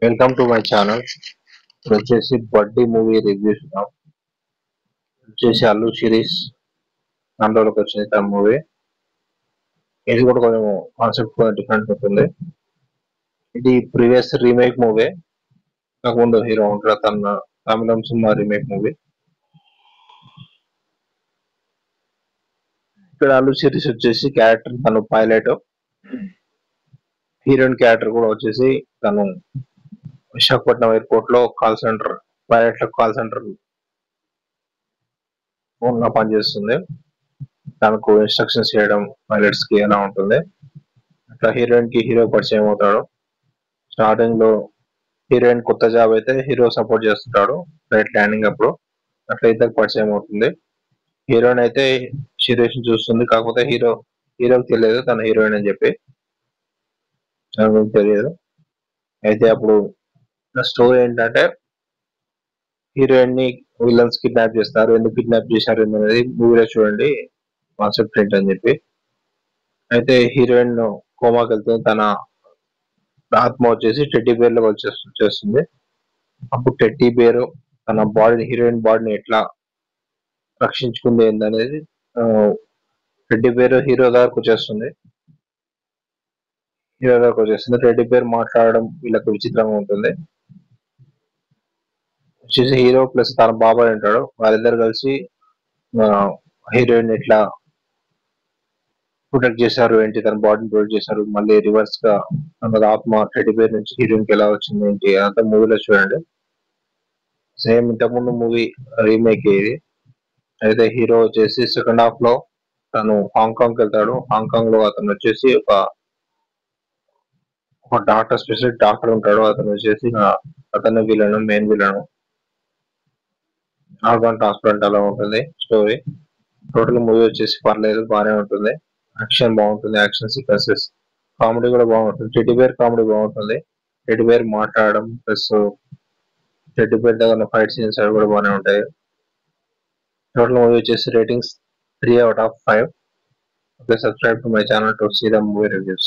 Welcome to my channel. ఇప్పుడు వచ్చేసి బడ్డీ మూవీ రివ్యూ చూద్దాం. వచ్చేసి అల్లు సిరీస్ దాంట్లోకి వచ్చింది తన మూవీ. ఇది కూడా కొంచెం కాన్సెప్ట్ కొంచెం డిఫరెంట్ ఉంటుంది. ఇది ప్రీవియస్ రీమేక్ మూవీ. కాకుండా హీరో ఉంటారు తన తమిళం సినిమా రీమేక్ మూవీ. ఇక్కడ అల్లు సిరీస్ వచ్చేసి క్యారెక్టర్ తను పైలట్. హీరోయిన్ క్యారెక్టర్ కూడా వచ్చేసి తను విశాఖపట్నం ఎయిర్పోర్ట్ లో call centre pilot call centre phone గా పనిచేస్తుంది. తనకు ఇన్స్ట్రక్షన్స్ చేయడం పైలట్స్ కి ఎలా ఉంటుంది. అట్లా హీరోయిన్ కి హీరో పరిచయం అవుతాడు. స్టార్టింగ్ లో హీరోయిన్ కొత్త జాబ్ అయితే హీరో సపోర్ట్ చేస్తుంటాడు ఫ్లైట్ ల్యాండింగ్ అప్పుడు. అట్లా ఇద్దరికి పరిచయం అవుతుంది. హీరోయిన్ అయితే సిరీస్ చూస్తుంది, కాకపోతే హీరోకి తెలియదు తన హీరోయిన్ అని చెప్పి. తనకు తెలియదు. అయితే అప్పుడు స్టోరీ ఏంటంటే హీరోయిన్ ని విలన్స్ కిడ్నాప్ చేస్తారు. ఎందుకు కిడ్నాప్ చేశారు అనేది మూవీలో చూడండి కాన్సెప్ట్ ఏంటని చెప్పి. అయితే హీరోయిన్ కోమాకి వెళ్తుంది. తన ఆత్మ వచ్చేసి టెడ్డీ బేర్ లో వచ్చేస్తుంది. అప్పుడు టెడ్డీ బేర్ తన బాడీని హీరోయిన్ బాడీని ఎట్లా రక్షించుకుంది ఏందనేది టెడ్డీ బేర్ హీరో దగ్గరకు వచ్చేస్తుంది. టెడ్డీ బేర్ మాట్లాడడం వీళ్ళకి విచిత్రంగా ఉంటుంది. వచ్చేసి హీరో ప్లస్ తన బాబాయ్ ఉంటాడు. వాళ్ళిద్దరు కలిసి హీరోయిన్ ఎట్లా ప్రొటెక్ట్ చేశారు ఏంటి, తన బాడీని ప్రొటెక్ట్ చేశారు, మళ్ళీ రివర్స్ గా తన ఆత్మ టెడ్డీ బేర్ నుంచి హీరోయిన్ కి ఎలా వచ్చింది ఏంటి అంతా మూవీలో చూడండి. సేమ్ ఇంతకుముందు మూవీ రీమేక్ ఇది. అయితే హీరో వచ్చేసి సెకండ్ హాఫ్ లో తను హాంకాంగ్ వెళ్తాడు. హాంకాంగ్ లో అతను వచ్చేసి ఒక డాక్టర్, స్పెషల్ డాక్టర్ ఉంటాడు. అతను వచ్చేసి అతను మెయిన్ విలను ఆర్గాన్ ట్రాన్స్ప్లాంట్ అలా ఉంటుంది స్టోరీ. టోటల్ మూవీ వచ్చేసి పర్లేదు, బాగానే ఉంటుంది. యాక్షన్ బాగుంటుంది, యాక్షన్ సీక్వెన్సెస్, కామెడీ కూడా బాగుంటుంది. టెడ్డీ బేర్ కామెడీ బాగుంటుంది. టెడ్డీ బేర్ మాట్లాడడం ప్లస్ టెడ్డీ బేర్ దగ్గర ఫైట్ సీన్స్ అవి కూడా బాగానే ఉంటాయి. టోటల్ మూవీ వచ్చేసి ratings 3/5. Please subscribe to my channel to see the movie reviews.